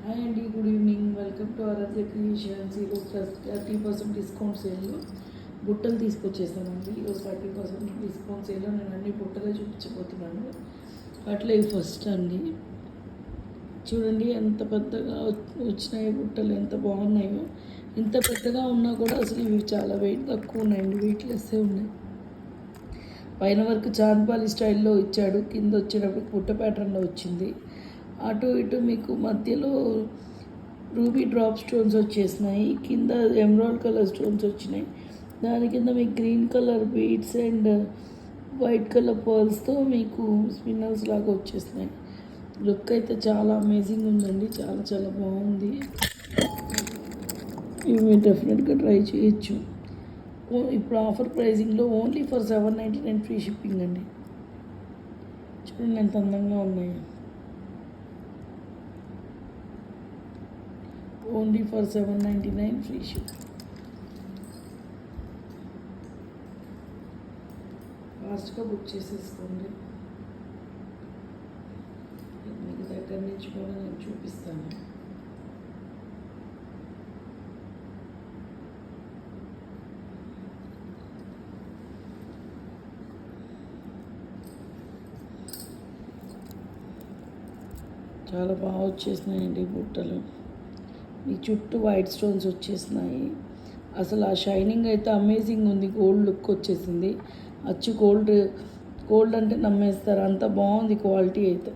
Hi అండి, good evening. Welcome to Aaradhya Creations. ఈరోజు 30% discount సేల్లో బుట్టలు తీసుకొచ్చేసానండి. ఈరోజు 30% డిస్కౌంట్ సేల్లో నేను అన్ని బుట్టలు చూపించబోతున్నాను. అట్లే ఫస్ట్ అండి, చూడండి ఎంత పెద్దగా వచ్చినాయి బుట్టలు, ఎంత బాగున్నాయో. ఇంత పెద్దగా ఉన్నా కూడా అసలు ఇవి చాలా వెయిట్ తక్కువ ఉన్నాయండి, వెయిట్లెస్సే ఉన్నాయి. పైన వరకు చాంద్పాలి స్టైల్లో ఇచ్చాడు, కింద వచ్చేటప్పుడు బుట్ట ప్యాటర్న్లో వచ్చింది. అటు ఇటు మీకు మధ్యలో రూబీ డ్రాప్ స్టోన్స్ వచ్చేసినాయి, కింద ఎమరాల్డ్ కలర్ స్టోన్స్ వచ్చినాయి. దాని కింద మీకు green colour beads and white colour పర్ల్స్తో మీకు స్పిన్నర్స్ లాగా వచ్చేసినాయి. లుక్ అయితే చాలా అమేజింగ్ ఉందండి, చాలా చాలా బాగుంది. ఇవి మీరు డెఫినెట్గా ట్రై చేయొచ్చు. ఇప్పుడు ఆఫర్ ప్రైజింగ్లో ఓన్లీ ఫర్ 799 ఫ్రీ షిప్పింగ్ అండి. చూడండి ఎంత అందంగా ఉన్నాయో. Only for 799 free shipping. ఫాస్ట్గా బుక్ చేసేసుకోండి. మీకు దగ్గర నుంచి కూడా నేను చూపిస్తాను. చాలా బాగా వచ్చేసినాయండి బుట్టలు. మీ చుట్టూ వైట్ స్టోన్స్ వచ్చేసినాయి. అసలు ఆ షైనింగ్ అయితే అమేజింగ్ ఉంది, గోల్డ్ లుక్ వచ్చేసింది. అచ్చు గోల్డ్ అంటే నమ్మేస్తారు, అంత బాగుంది క్వాలిటీ అయితే.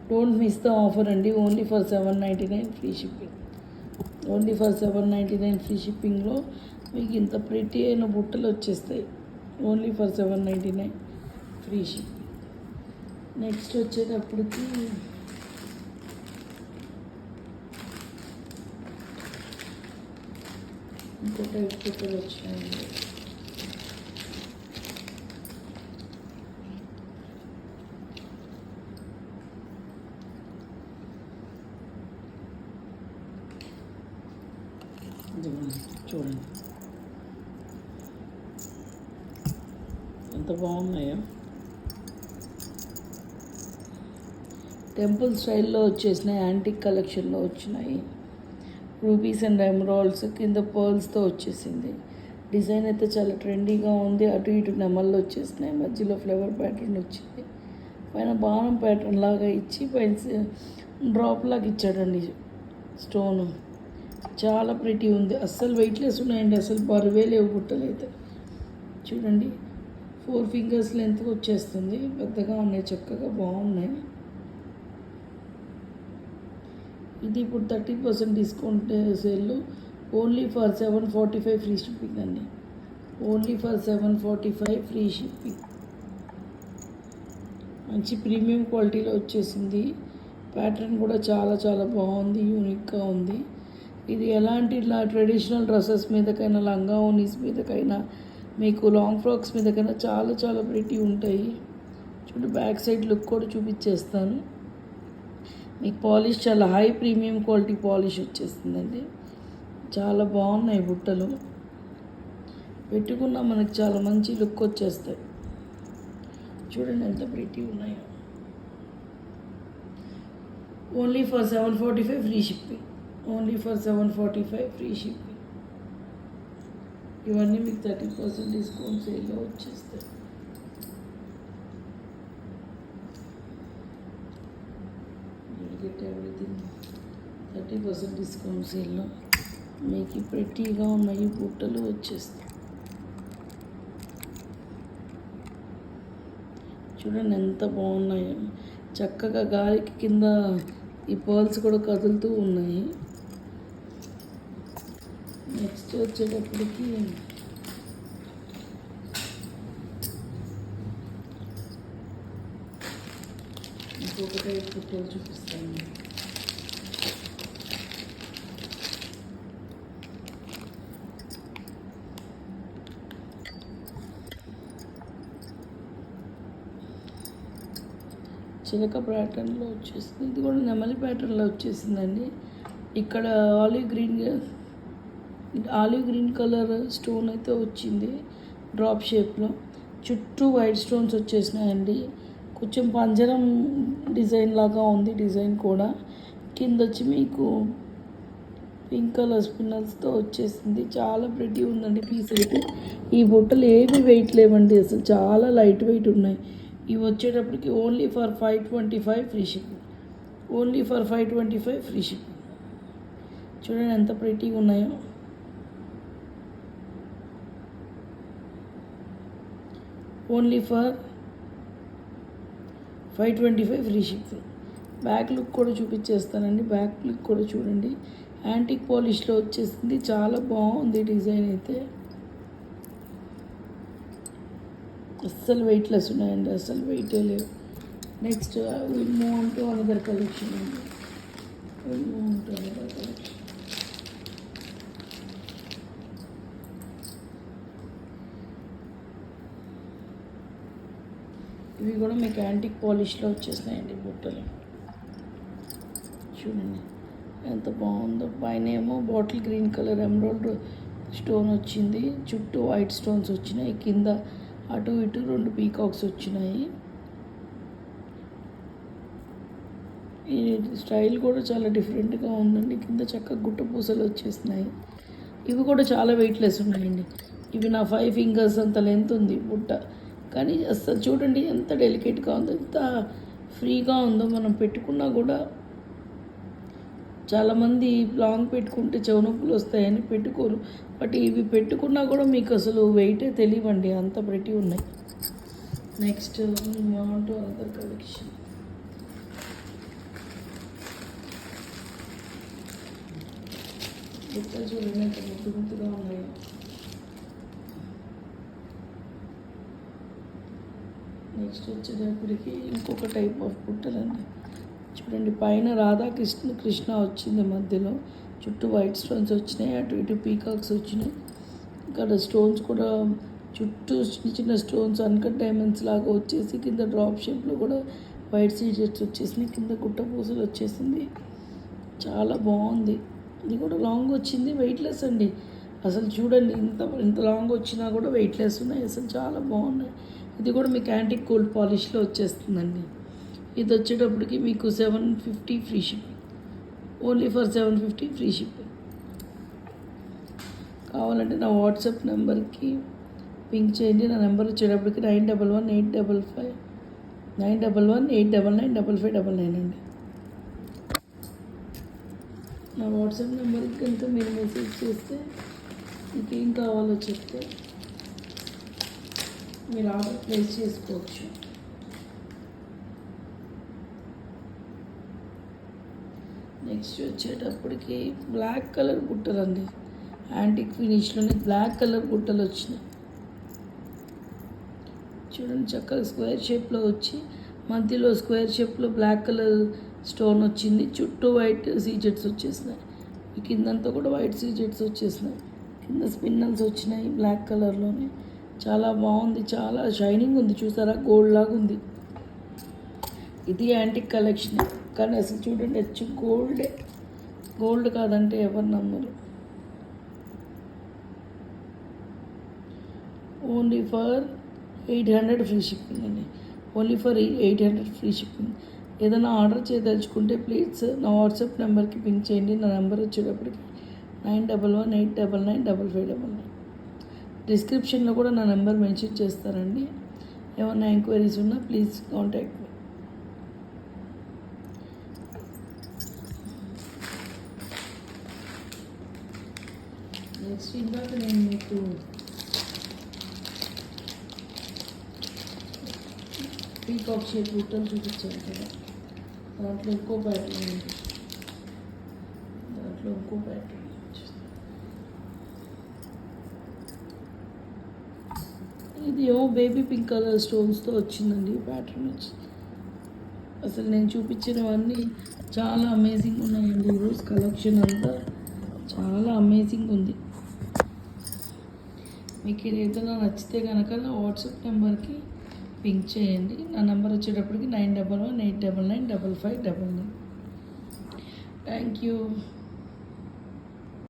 డోంట్ మిస్ ద ఆఫర్ అండి. Only for 799 free shipping. Only for 799 free షిప్పింగ్లో మీకు ఇంత ప్రిటీ అయిన బుట్టలు వచ్చేస్తాయి. Only for 799 free shipping. Next వచ్చేటప్పటికి ఇంకో టైప్ బుట్టలు వచ్చినాయండి. చూడండి ఎంత బాగున్నాయో. టెంపుల్ స్టైల్లో వచ్చేసినాయి, యాంటిక్ కలెక్షన్లో వచ్చినాయి. రూబీస్ అండ్ ఎమరాల్డ్స్ కింద పర్ల్స్తో వచ్చేసింది. డిజైన్ అయితే చాలా ట్రెండీగా ఉంది. అటు ఇటు నెమళ్ళు వచ్చేసినాయి, మధ్యలో ఫ్లవర్ ప్యాటర్న్ వచ్చింది. పైన బాణం ప్యాటర్న్ లాగా ఇచ్చి పైన డ్రాప్ లాగా ఇచ్చాడండి స్టోను. చాలా ప్రిటీ ఉంది. అస్సలు వెయిట్లెస్ ఉన్నాయండి, అసలు బరువే లేవు బుట్టలు అయితే. చూడండి 4 ఫింగర్స్ లెంత్కి వచ్చేస్తుంది, పెద్దగా ఉన్నాయి, చక్కగా బాగున్నాయి. ఇది ఇప్పుడు 30% డిస్కౌంట్ సేల్లో ఓన్లీ ఫర్ 745 ఫ్రీ షిప్పింగ్ అండి. Only for 745 free shipping. మంచి ప్రీమియం క్వాలిటీలో వచ్చేసింది. ప్యాటర్న్ కూడా చాలా చాలా బాగుంది, యూనిక్గా ఉంది. ఇది ఎలాంటి ట్రెడిషనల్ డ్రెస్సెస్ మీదకైనా, లంగా ఓనీస్ మీదకైనా, మీకు లాంగ్ ఫ్రాక్స్ మీదకైనా చాలా చాలా ప్రిటీ ఉంటాయి. చూడండి బ్యాక్ సైడ్ లుక్ కూడా చూపించేస్తాను. మీకు పాలిష్ చాలా హై ప్రీమియం క్వాలిటీ పాలిష్ వచ్చేస్తుందండి. చాలా బాగున్నాయి బుట్టలు, పెట్టుకున్నా మనకి చాలా మంచి లుక్ వచ్చేస్తాయి. చూడండి ఎంత ప్రిటీ ఉన్నాయో. Only for 745 free shipping. Only for 745 free shipping. ఇవన్నీ మీకు 30% డిస్కౌంట్ సేల్లో వచ్చేస్తాయి. ఎవ్రీథింగ్ 30% డిస్కౌంట్ సేల్లో మీకు ప్రెట్టీగా ఉన్నాయి బుట్టలు వచ్చేస్తాయి. చూడండి ఎంత బాగున్నాయో. చక్కగా గాలికి కింద ఈ పర్ల్స్ కూడా కదులుతూ ఉన్నాయి. నెక్స్ట్ వచ్చేటప్పటికి ఇంకొక టైప్ బుట్టలు చూపిస్తాను. చిలక ప్యాటర్న్లో వచ్చేసింది. ఇది కూడా నెమలి ప్యాటర్న్లో వచ్చేసిందండి. ఇక్కడ ఆలివ్ గ్రీన్ కలర్ స్టోన్ అయితే వచ్చింది డ్రాప్ షేప్లో. చుట్టూ వైట్ స్టోన్స్ వచ్చేసినాయండి. కొంచెం పంజరం డిజైన్ లాగా ఉంది డిజైన్ కూడా. కింద వచ్చి మీకు పింక్ కలర్ స్పిన్నల్స్తో వచ్చేసింది. చాలా ప్రెటీ ఉందండి పీస్ అయితే. ఈ బుట్టలు ఏవి వెయిట్ లేవండి, అసలు చాలా లైట్ వెయిట్ ఉన్నాయి. ఇవి వచ్చేటప్పటికి only for 525 free shipping. Only for 525 free shipping. చూడండి ఎంత ప్రెటీగా ఉన్నాయో. Only for 525 free shipping. Back look కూడా చూపించేస్తానండి. బ్యాక్ లుక్ కూడా చూడండి. యాంటిక్ పాలిష్లో వచ్చేసింది. చాలా బాగుంది డిజైన్ అయితే. అస్సలు వెయిట్లెస్ ఉన్నాయండి, అస్సలు వెయిటే లేవు. Next will move on to another collection అండి. Will move on to another collection. ఇవి కూడా మీకు యాంటిక్ పాలిష్లో వచ్చేసినాయండి బుట్టలు. చూడండి ఎంత బాగుందో. పైన ఏమో bottle green colour emerald stone వచ్చింది, చుట్టూ వైట్ స్టోన్స్ వచ్చినాయి, కింద అటు ఇటు 2 పీకాక్స్ వచ్చినాయి. ఈ స్టైల్ కూడా చాలా డిఫరెంట్గా ఉందండి. కింద చక్కగా గుట్ట పూసలు వచ్చేసినాయి. ఇవి కూడా చాలా వెయిట్లెస్ ఉన్నాయండి. ఇవి నా 5 ఫింగర్స్ అంత లెంత్ ఉంది బుట్ట, కానీ అసలు చూడండి ఎంత డెలికేట్గా ఉందో, ఎంత ఫ్రీగా ఉందో. మనం పెట్టుకున్నా కూడా చాలామంది లాంగ్ పెట్టుకుంటే చెవు నొప్పులు వస్తాయని పెట్టుకోరు, బట్ ఇవి పెట్టుకున్నా కూడా మీకు అసలు వెయిటే తెలియవండి, అంత ప్రెటీ ఉన్నాయి. Next to other collection. బుట్టలు చూడండి ఎంత ముద్దు ముద్దుగా ఉన్నాయి. నెక్స్ట్ వచ్చేటప్పటికి ఇంకొక టైప్ ఆఫ్ బుట్టలండి. చూడండి పైన కృష్ణ వచ్చింది, మధ్యలో చుట్టూ వైట్ స్టోన్స్ వచ్చినాయి, అటు ఇటు పీకాక్స్ వచ్చినాయి. ఇక్కడ స్టోన్స్ కూడా చుట్టూ చిన్న చిన్న స్టోన్స్ అన్కట్ డైమండ్స్ లాగా వచ్చేసి, కింద డ్రాప్ షేప్లో కూడా వైట్ సీజెట్స్ వచ్చేసినాయి, కింద గుట్ట పూసలు వచ్చేసింది. చాలా బాగుంది. ఇది కూడా లాంగ్ వచ్చింది, వెయిట్లెస్ అండి. అసలు చూడండి ఇంత లాంగ్ వచ్చినా కూడా వెయిట్లెస్ ఉన్నాయి, అసలు చాలా బాగున్నాయి. ఇది కూడా మీకు యాంటిక్ గోల్డ్ పాలిష్లో వచ్చేస్తుందండి. ఇది వచ్చేటప్పటికి మీకు 750 free shipping. Only for 750 free shipping. కావాలంటే నా వాట్సాప్ నెంబర్కి పింక్ చేయండి. నా నెంబర్ వచ్చేటప్పటికి 911855 అండి. నా వాట్సాప్ నెంబర్కి కనుక మీరు మెసేజ్ చేస్తే మీకు ఏం కావాలో చెప్తే మీరు ఆర్డర్ ప్లేస్ చేసుకోవచ్చు. నెక్స్ట్ వచ్చేటప్పటికి బ్లాక్ కలర్ బుట్టలు అండి. యాంటిక్ ఫినిష్లోనే బ్లాక్ కలర్ బుట్టలు వచ్చినాయి. చూడండి చక్కగా స్క్వేర్ షేప్లో వచ్చి, మధ్యలో స్క్వేర్ షేప్లో బ్లాక్ కలర్ స్టోన్ వచ్చింది, చుట్టూ వైట్ సీజెట్స్ వచ్చేసినాయి. ఈ కిందంతా కూడా వైట్ సీజెట్స్ వచ్చేసినాయి, కింద స్పిన్నల్స్ వచ్చినాయి బ్లాక్ కలర్లోనే. చాలా బాగుంది, చాలా షైనింగ్ ఉంది. చూసారా, గోల్డ్ లాగా ఉంది. ఇది యాంటిక్ కలెక్షన్, కానీ అసలు చూడండి వచ్చి గోల్డ్ కాదంటే ఎవరు నమ్మరు. ఓన్లీ ఫర్ 800 ఫ్రీ షిప్పింగ్ అండి. Only for 800 free shipping. ఏదైనా ఆర్డర్ చేయదలుచుకుంటే ప్లీజ్ నా వాట్సాప్ నెంబర్కి పింక్ చేయండి. నా నెంబర్ వచ్చేటప్పటికి 9118995599. డిస్క్రిప్షన్లో కూడా నా నెంబర్ మెన్షన్ చేస్తారండి. ఏమైనా ఎంక్వైరీస్ ఉన్నా ప్లీజ్ కాంటాక్ట్ మీ. నెక్స్ట్ ఇందాక నేను మీకు పీకాక్ షేప్ బుట్టలు చూపించాను కదా, దాంట్లో ఇంకో ప్యాటర్న్ ఉంది. ఇది ఏమో బేబీ పింక్ కలర్ స్టోన్స్తో వచ్చిందండి ప్యాటర్న్ వచ్చి. అసలు నేను చూపించినవన్నీ చాలా అమేజింగ్ ఉన్నాయండి. ఈరోజు కలెక్షన్ అంతా చాలా అమేజింగ్ ఉంది. మీకు ఏదైనా నచ్చితే కనుక నా వాట్సాప్ నెంబర్కి పింక్ చేయండి. నా నెంబర్ వచ్చేటప్పటికి 9118995599. Thank you.